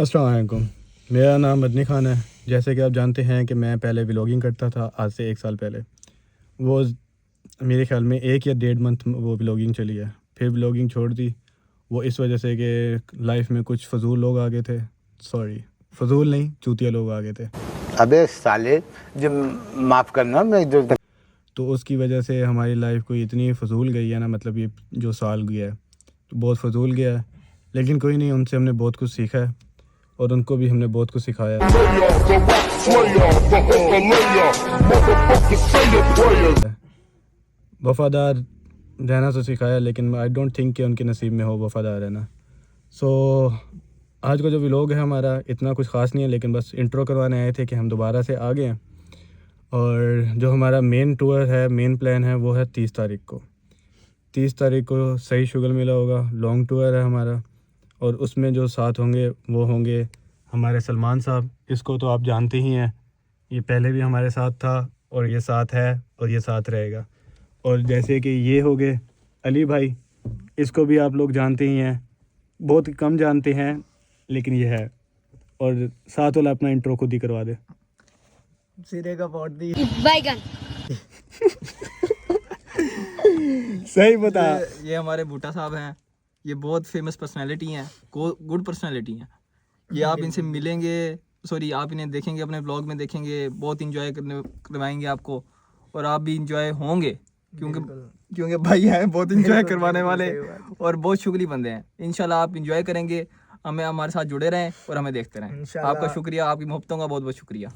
अस्सलाम वालेकुम। मेरा नाम मदनी खान है। जैसे कि आप जानते हैं कि मैं पहले व्लॉगिंग करता था आज से 1 साल पहले। वो मेरे ख़्याल में 1 या 1.5 मंथ वो व्लॉगिंग चली है। फिर व्लॉगिंग छोड़ दी। वो इस वजह से कि लाइफ में कुछ फ़ज़ूल लोग आ गए थे। सॉरी, फ़ज़ूल नहीं, चूतिया लोग आ गए थे। अबे साले, जो माफ़ करना, मैं जो तो उसकी वजह से हमारी लाइफ को इतनी फ़ज़ूल गई है ना, मतलब ये जो साल गया है तो बहुत फ़ज़ूल गया है। लेकिन कोई नहीं, उनसे हमने बहुत कुछ सीखा है और उनको भी हमने बहुत कुछ सिखाया है। वफ़ादार रहना तो सिखाया, लेकिन आई डोंट थिंक कि उनके नसीब में हो वफ़ादार रहना। सो आज का जो व्लॉग है हमारा इतना कुछ ख़ास नहीं है, लेकिन बस इंट्रो करवाने आए थे कि हम दोबारा से आ गए हैं। और जो हमारा मेन टूर है, मेन प्लान है, वो है 30 तारीख को। 30 तारीख को सही शुगर मिला होगा, लॉन्ग टूर है हमारा। और उसमें जो साथ होंगे वो होंगे हमारे सलमान साहब। इसको तो आप जानते ही हैं, ये पहले भी हमारे साथ था और ये साथ है और ये साथ रहेगा। और जैसे कि ये हो गए अली भाई, इसको भी आप लोग जानते ही हैं, बहुत कम जानते हैं लेकिन ये है। और साथ वाला अपना इंट्रो खुद ही करवा दे। सिरे का पॉट दी बैगन। सही बता। ये हमारे बूटा साहब हैं। ये बहुत फेमस पर्सनालिटी हैं, गुड पर्सनालिटी हैं। ये आप इनसे मिलेंगे, सॉरी आप इन्हें देखेंगे, अपने ब्लॉग में देखेंगे, बहुत इंजॉय करवाएंगे आपको और आप भी इंजॉय होंगे क्योंकि भाई हैं बहुत इंजॉय करवाने वाले और बहुत शुक्रिया बंदे हैं। इंशाल्लाह आप इंजॉय करेंगे, हमें हमारे साथ जुड़े रहें और हमें देखते रहें। आपका शुक्रिया, आपकी मोहब्बतों का बहुत बहुत शुक्रिया।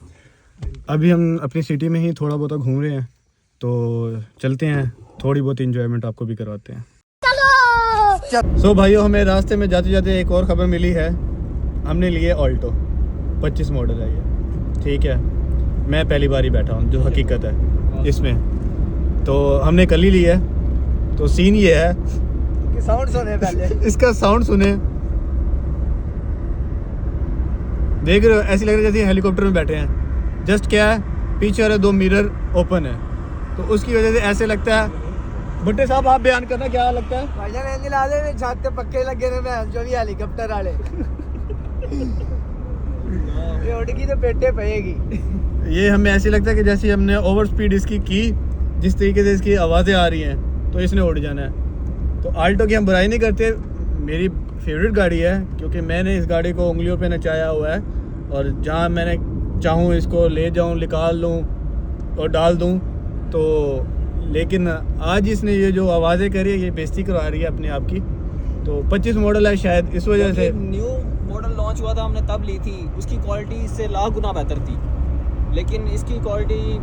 अभी हम अपनी सिटी में ही थोड़ा बहुत घूम रहे हैं, तो चलते हैं, थोड़ी बहुत इंजॉयमेंट आपको भी करवाते हैं। सो भाइयों, हमें रास्ते में जाते जाते एक और ख़बर मिली है। हमने लिए ऑल्टो 25 मॉडल है ये, ठीक है। मैं पहली बार ही बैठा हूँ, जो हकीकत है इसमें। तो हमने कल ही लिया है। तो सीन ये है कि साउंड सुने पहले इसका साउंड सुने, देख रहे हो, ऐसी लग रही है जैसे हेलीकॉप्टर में बैठे हैं। जस्ट क्या है, पीछे वाले 2 मिरर ओपन है, तो उसकी वजह से ऐसे लगता है। भुट्टे साहब आप बयान करना, क्या लगता है? भाईजान इंजन ला दे, छत पे पक्के लगे ने मैं जो भी हेलीकॉप्टर वाले ये उड़गी तो पेटे पएगी। ये हमें ऐसे लगता है कि जैसे हमने ओवर स्पीड इसकी की, जिस तरीके से इसकी आवाज़ें आ रही हैं तो इसने उड़ जाना है। तो आल्टो की हम बुराई नहीं करते, मेरी फेवरेट गाड़ी है, क्योंकि मैंने इस गाड़ी को उंगलियों पे नचाया हुआ है और जहाँ मैंने चाहूँ इसको ले जाऊँ, निकाल लूँ और डाल दूँ। तो लेकिन आज इसने ये जो आवाज़ें करी है, ये बेइज्जती करवा रही है अपने आप की। तो 25 मॉडल है, शायद इस वजह से न्यू मॉडल लॉन्च हुआ था, हमने तब ली थी। उसकी क्वालिटी इससे लाख गुना बेहतर थी, लेकिन इसकी क्वालिटी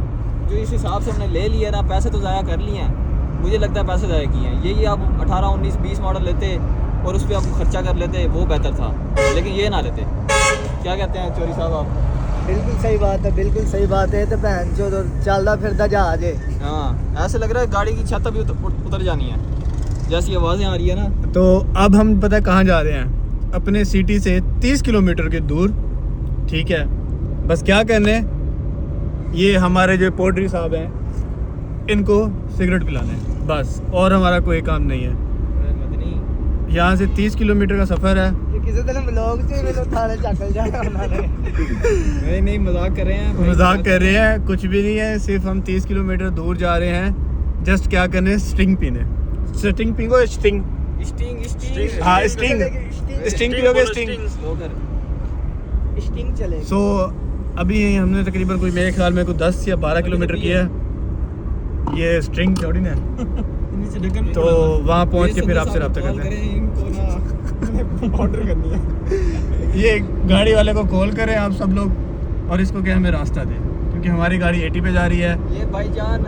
जो इस हिसाब से हमने ले लिया ना, पैसे तो ज़ाया कर लिए हैं। मुझे लगता है पैसे ज़ाया किए हैं। यही आप 18, 19, 20 मॉडल लेते और उस पर आप खर्चा कर लेते, वो बेहतर था, लेकिन ये ना लेते। क्या कहते हैं चोरी साहब आप? बिल्कुल सही बात है, बिल्कुल सही बात है। तो बहन जो चलता फिरता जहाज है। हाँ, ऐसे लग रहा है गाड़ी की छत अभी उतर जानी है, जैसी आवाज़ें आ रही है ना। तो अब हम पता है कहाँ जा रहे हैं, अपने सिटी से 30 किलोमीटर के दूर, ठीक है। बस क्या करने, ये हमारे जो पोल्ट्री साहब हैं, इनको सिगरेट पिलाने हैं बस, और हमारा कोई काम नहीं है। यहाँ से 30 किलोमीटर का सफ़र है। किसी दिन ब्लॉग से मेरे थाने चकल जाना उन्होंने। नहीं मजाक कर रहे हैं, मजाक कर रहे हैं, कुछ भी नहीं है। सिर्फ हम 30 किलोमीटर दूर जा रहे हैं, जस्ट क्या करने, स्टिंग पीने। स्टिंग पिंगो, स्टिंग, हाँ स्टिंग पियोगे, स्टिंग चलेगी। सो अभी हमने तकरीबन कोई मेरे ख्याल में कोई 10 या 12 किलोमीटर किया है। ये स्ट्रिंग छोड़ी ना, तो वहाँ पहुँच के फिर आपसे रब्ता करते हैं। ऑर्डर करनी है। ये गाड़ी वाले को कॉल करें आप सब लोग और इसको क्या हमें रास्ता दें, क्योंकि हमारी गाड़ी 80 पे जा रही है। ये भाईजान,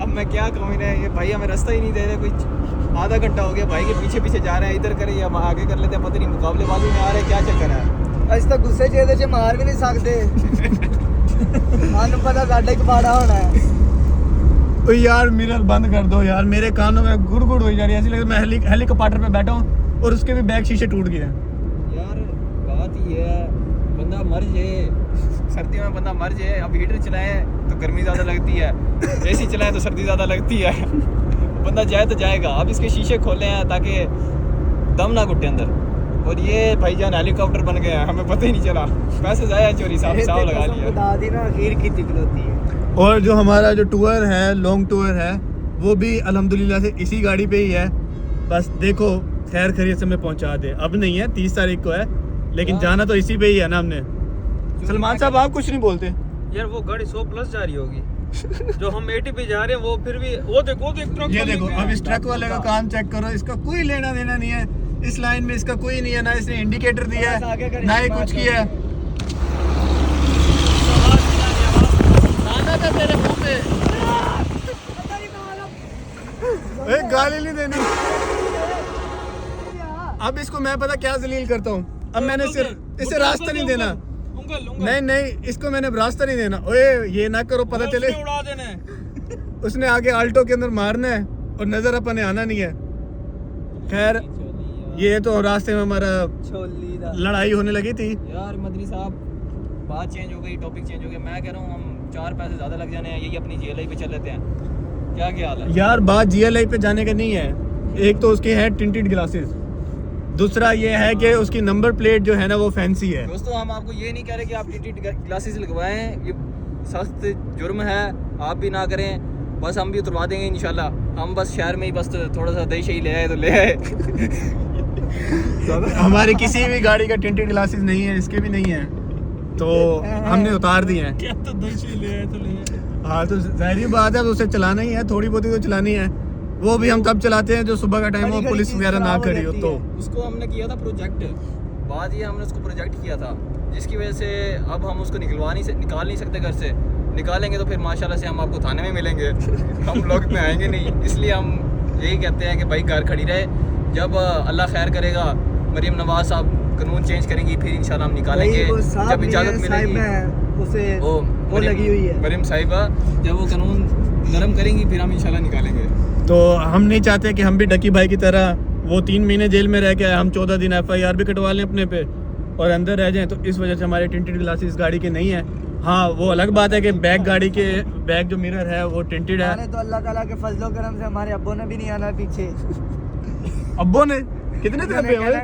अब मैं क्या कहूँ इन्हें, ये भाई हमें रास्ता ही नहीं दे रहे। कोई आधा घंटा हो गया भाई के पीछे पीछे जा रहे हैं, इधर करें या आगे कर लेते हैं, पता नहीं मुकाबलेबाजी में आ रहे हैं, क्या चक्कर है। अस तो गुस्से च मार भी नहीं सकते। पता साढ़े कबाड़ा होना है। तो यार मिरर बंद कर दो यार, मेरे कानों में गुड़गुड़ हो जा रही है, ऐसी लगे मैं हेलीकॉप्टर पे बैठा हूँ और उसके भी बैक शीशे टूट गए हैं। यार बात ये है, बंदा मर जाए, सर्दियों में बंदा मर जाए। अब हीटर चलाए तो गर्मी ज़्यादा लगती है, एसी चलाए तो सर्दी ज़्यादा लगती है। बंदा जाए तो जाएगा। अब इसके शीशे खोले हैं ताकि दम ना घुटे अंदर, और ये भाईजान हेलीकॉप्टर बन गए हैं, हमें पता ही नहीं चला, पैसे जाया चोरी साहब लगा लिया। दादी ना आखिर की तिकलोती है। और जो हमारा जो टूर है, लॉन्ग टूर है, वो भी अल्हम्दुलिल्लाह से इसी गाड़ी पे ही है। बस देखो खैर खैरियत से हमें पहुंचा दे। अब नहीं है, 30 तारीख को है, लेकिन जाना तो इसी पे ही है ना हमने। सलमान साहब आप कुछ नहीं बोलते यार, वो गाड़ी 100+ जा रही होगी। जो हम 80 पे जा रहे हैं वो फिर भी वो देखो ट्रक। ये देखो अब इस ट्रक वाले का काम चेक करो, इसका कोई लेना देना नहीं है इस लाइन में, इसका कोई नहीं है, ना इसने इंडिकेटर दिया है ना ही कुछ किया है। तेरे मुंह पे एक गाली नहीं देनी। अब इसको मैं पता क्या जलील करता हूँ, अब मैंने इसे रास्ता नहीं देना। नहीं इसको मैंने रास्ता नहीं देना। ओए ये ना करो, पता चले उड़ा देना है। उसने आगे आल्टो के अंदर मारना है और नजर अपन ने आना नहीं है। खैर ये तो रास्ते में हमारा लड़ाई होने लगी थी यार मदनी साहब, बात चेंज हो गई, टॉपिक चेंज हो गया। मैं कह रहा हूँ हम 4 पैसे ज़्यादा लग जाने हैं, यही अपनी GLI पे चल लेते हैं। क्या ख्याल है यार? बात GLI पे जाने का नहीं है। एक तो उसके है टिंटेड ग्लासेस, दूसरा ये है कि उसकी नंबर प्लेट जो है ना वो फैंसी है। दोस्तों हम आपको ये नहीं कह रहे कि आप टिंटेड ग्लासेस लगवाएं, ये सख्त जुर्म है, आप भी ना करें। बस हम भी उतरवा देंगे इंशाल्लाह। हम बस शहर में ही बस थोड़ा सा दही शही ले आए तो ले आए। हमारी किसी भी गाड़ी का टिंटेड ग्लासेस नहीं है, इसके भी नहीं है, तो हमने उतार दिए हैं। क्या तो दही शही ले आए तो ले आए। हाँ तो जाहिर बात है, तो उसे चलाना ही है, थोड़ी बहुत ही तो चलानी है। वो भी हम तब चलाते हैं जो सुबह का टाइम हो, पुलिस वगैरह ना खड़ी हो तो। उसको हमने किया था प्रोजेक्ट, बात ये हमने उसको प्रोजेक्ट किया था, जिसकी वजह से अब हम उसको निकाल नहीं सकते घर से। निकालेंगे तो फिर माशाल्लाह से हम आपको थाने में मिलेंगे। हम ब्लॉग में आएंगे नहीं, इसलिए हम यही कहते हैं कि भाई घर खड़ी रहे। जब अल्लाह खैर करेगा, मरीम नवाज साहब कानून चेंज करेंगी, फिर इंशाल्लाह हम निकालेंगे जब इजाज़त मिलेगी। उसे वो लगी हुई है मरीम साहिबा, जब वो कानून नरम करेंगी फिर हम इंशाल्लाह निकालेंगे। तो हम नहीं चाहते कि हम भी डकी भाई की तरह वो 3 महीने जेल में रह के आए, हम 14 दिन FIR भी कटवा लें अपने पे और अंदर रह जाएं। तो इस वजह से हमारे टिंटेड ग्लासेस गाड़ी के नहीं है। हाँ वो अलग बात है कि बैक गाड़ी के बैक जो मिरर है वो टिंटेड है। तो अल्लाह ताला के फजलो करम से हमारे अब्बू ने भी नहीं आना पीछे। अब्बो ने कितने दिन पे हुए?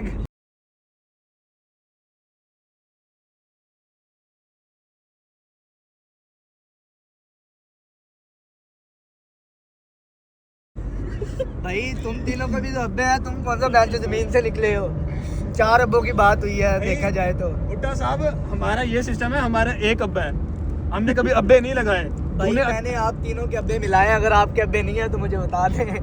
भाई तुम तीनों को भी तो अब्बे हैं, तुम कौन सा बैल जो जमीन से निकले हो? 4 अब्बों की बात हुई है देखा जाए तो। भुट्टा साहब हमारा ये सिस्टम है, हमारा एक अब्बा है, हमने कभी अब्बे नहीं लगाए। भाई मैंने आप तीनों के अब्बे मिलाए, अगर आपके अब्बे नहीं है तो मुझे बता दें,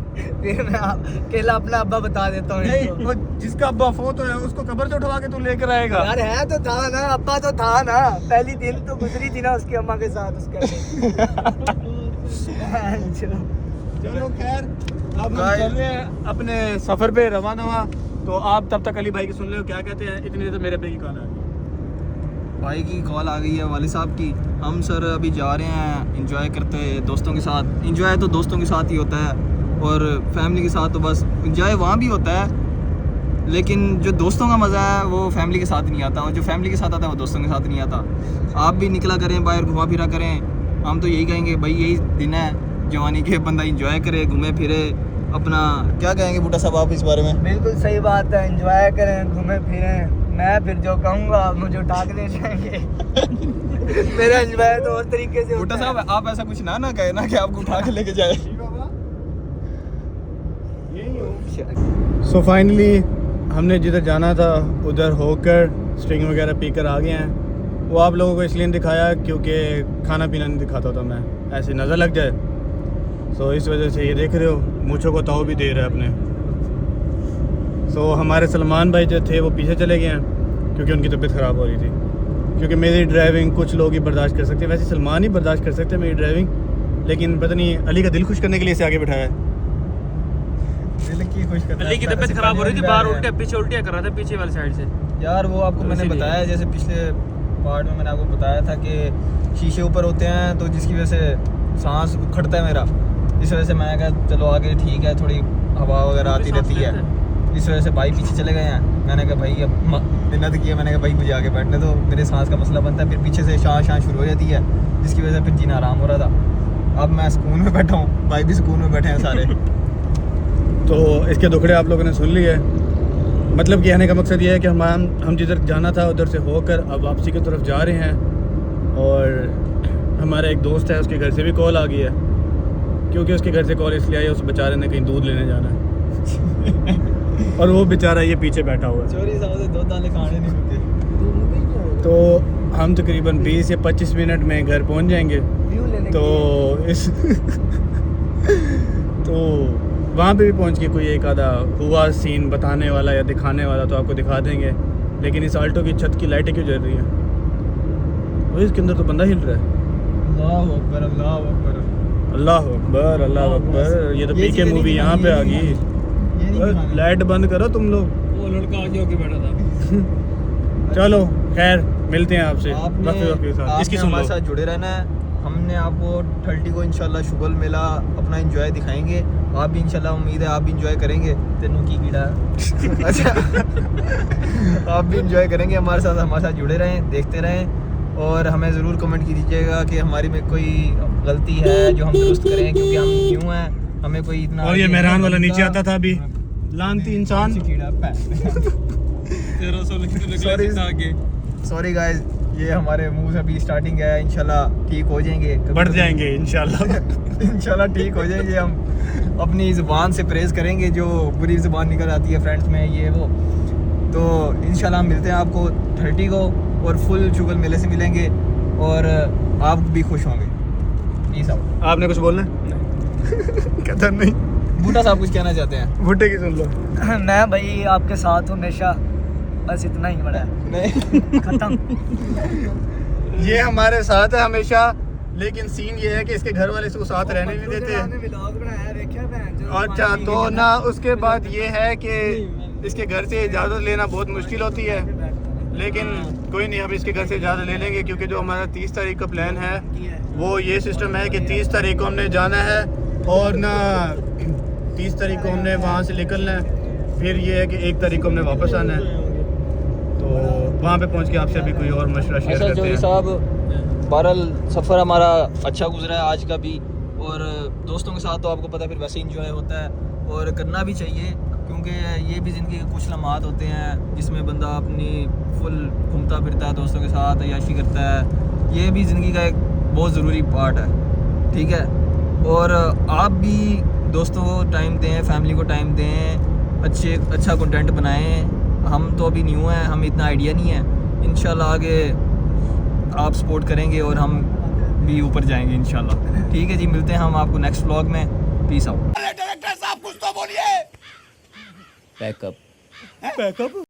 फिर मैं अकेला अपना अब्बा बता देता हूँ। नहीं वो जिसका अब्बा फोत है उसको कब्र से उठवा के तू लेकर आएगा। यार है तो था ना, अब्बा तो था ना, पहली दिन तो गुजरी थी ना उसकी अम्मा के साथ उसके। चलो खैर अब हम चल रहे हैं अपने सफर पे रवाना हुआ। तो आप तब तक अली भाई की सुन लो क्या कहते हैं। इतनी देर तो मेरे पे ही कॉल आ गई, भाई की कॉल आ गई है वाली साहब की। हम सर अभी जा रहे हैं इंजॉय करते हैं दोस्तों के साथ। इंजॉय तो दोस्तों के साथ ही होता है और फैमिली के साथ तो बस इंजॉय वहाँ भी होता है, लेकिन जो दोस्तों का मज़ा है वो फैमिली के साथ नहीं आता, और जो फैमिली के साथ आता है वो दोस्तों के साथ नहीं आता। आप भी निकला करें, बाहर घुमा फिरा करें। हम तो यही कहेंगे भाई यही दिन है जवानी के, बंदा इंजॉय करे, घूमे फिरे अपना। क्या कहेंगे बूटा साहब आप इस बारे में? बिल्कुल सही बात है, एंजॉय करें, घूमें फिरें। मैं फिर जो कहूँगा मुझे उठा के ले जाएंगे। मेरा एंजॉय तो और तरीके से बूटा साहब आप ऐसा कुछ ना कहे ना कि आपको उठा के लेके जाए। सो फाइनली हमने जिधर जाना था उधर होकर स्ट्रिंग वगैरह पीकर आ गए हैं। वो आप लोगों को इसलिए दिखाया क्योंकि खाना पीना नहीं दिखाता था मैं, ऐसे नज़र लग जाए। सो इस वजह से ये देख रहे हो मूँछों को ताव भी दे रहा है अपने। सो हमारे सलमान भाई जो थे वो पीछे चले गए हैं क्योंकि उनकी तबीयत ख़राब हो रही थी। क्योंकि मेरी ड्राइविंग कुछ लोग ही बर्दाश्त कर सकते हैं, वैसे सलमान ही बर्दाश्त कर सकते हैं मेरी ड्राइविंग, लेकिन पता नहीं अली का दिल खुश करने के लिए इसे आगे बिठाया है। अली की तबीयत खराब हो रही थी, बाहर उल्टे पीछे उल्टियाँ कर रहा था पीछे वाली साइड से। यार वो आपको मैंने बताया, जैसे पिछले पार्ट में मैंने आपको बताया था कि शीशे ऊपर होते हैं तो जिसकी वजह से सांस उखड़ता है मेरा। इस वजह से मैंने कहा चलो आगे ठीक है, थोड़ी हवा वगैरह आती रहती है, इस वजह से भाई पीछे चले गए हैं। मैंने कहा भाई अब मिन्नत की है, मैंने कहा भाई मुझे आगे बैठने दो, मेरे सांस का मसला बनता है। फिर पीछे से शां शुरू हो जाती है, जिसकी वजह से फिर जीना आराम हो रहा था। अब मैं सुकून में बैठा हूँ, भाई भी सुकून में बैठे हैं सारे। तो इसके दुखड़े आप लोगों ने सुन लिए। मतलब कहने का मकसद ये है कि हम जिधर जाना था उधर से होकर अब वापसी की तरफ जा रहे हैं। और हमारा एक दोस्त है, उसके घर से भी कॉल आ गई है, क्योंकि उसके घर से कॉल इसलिए आई है, उस बेचारे ने कहीं दूध लेने जाना है और वो बेचारा ये पीछे बैठा हुआ है। चोरी साहब से 2 दाने खाने नहीं रुके। तो हम तकरीबन 20 या 25 मिनट में घर पहुंच जाएंगे। तो इस तो वहाँ पे भी पहुँच के कोई एक आधा हुआ सीन बताने वाला या दिखाने वाला तो आपको दिखा देंगे। लेकिन इस आल्टो की छत की लाइटें क्यों जल रही हैं? और इसके अंदर तो बंदा हिल रहा है। अल्लाह अकबर, अल्लाह अकबर, अल्लाह अकबर, अल्लाह अकबर। ये तो पीके मूवी यहाँ पे आ गई। लाइट बंद करो तुम लोग। वो लड़का आगे होके बैठा था। चलो खैर, मिलते हैं आपसे आपने वक्त के साथ। इसकी सुन हमारे लो। साथ जुड़े रहना है। हमने आपको 30 को इंशाल्लाह शुगल मेला अपना एंजॉय दिखाएंगे। आप भी इंशाल्लाह, उम्मीद है आप भी इंजॉय करेंगे। तेनू की कीड़ा अच्छा आप भी इंजॉय करेंगे हमारे साथ जुड़े रहें, देखते रहें और हमें ज़रूर कमेंट कीजिएगा कि हमारी में कोई गलती है जो हम दुरुस्त करें, क्योंकि हम न्यू हैं, हमें कोई इतना। और ये मेहरान वाला नीचे आता था अभी, लानती इंसान। कीड़ा 1300 Sorry. निकला आगे। सॉरी गाइस, ये हमारे मुंह से अभी स्टार्टिंग है। इंशाल्लाह ठीक हो जाएंगे, बढ़ जाएंगे इंशाल्लाह। इंशाल्लाह ठीक हो जाएंगे। हम अपनी ज़ुबान से प्रेज़ करेंगे जो बुरी ज़ुबान निकल आती है फ्रेंड्स में, ये वो। तो इंशाल्लाह हम मिलते हैं आपको 30 को और फुल शुगल मेले से मिलेंगे और आप भी खुश होंगे। प्लीज़ आओ। आपने कुछ बोलना है? कहता नहीं। बूटा साहब कुछ कहना चाहते हैं? भुट्टे की सुन लो। मैं भाई आपके साथ हूँ हमेशा, बस इतना ही बड़ा है। नहीं खत्म। ये हमारे साथ है हमेशा, लेकिन सीन ये है कि इसके घर वाले इसको साथ रहने नहीं देते। अच्छा, तो ना उसके बाद ये है कि इसके घर से इजाज़त लेना बहुत मुश्किल होती है, लेकिन कोई नहीं, अब इसके घर से इजाज़त ले लेंगे, क्योंकि जो हमारा 30 तारीख का प्लान है वो ये सिस्टम है कि 30 तारीख को हमने जाना है और ना 30 तारीख को हमने वहाँ से निकलना है। फिर ये है कि 1 तारीख को हमने वापस आना है। तो वहाँ पे पहुँच के आपसे अभी कोई और मशवरा शेयर अच्छा करते जोरी हैं। साहब, बहरहाल सफ़र हमारा अच्छा गुजरा है आज का भी, और दोस्तों के साथ तो आपको पता है फिर वैसे इंजॉय होता है और करना भी चाहिए, क्योंकि ये भी ज़िंदगी के कुछ लम्हात होते हैं जिसमें बंदा अपनी फुल घूमता फिरता है दोस्तों के साथ, अय्याशी करता है। ये भी ज़िंदगी का एक बहुत ज़रूरी पार्ट है, ठीक है। और आप भी दोस्तों को टाइम दें, फैमिली को टाइम दें, अच्छा कंटेंट बनाएं। हम तो अभी न्यू हैं, हमें इतना आइडिया नहीं है। इंशाल्लाह आगे आप सपोर्ट करेंगे और हम भी ऊपर जाएंगे इंशाल्लाह। ठीक है जी, मिलते हैं हम आपको नेक्स्ट व्लॉग में। Peace out. डायरेक्टर साहब कुछ तो बोलिए। बैकअप। बैकअप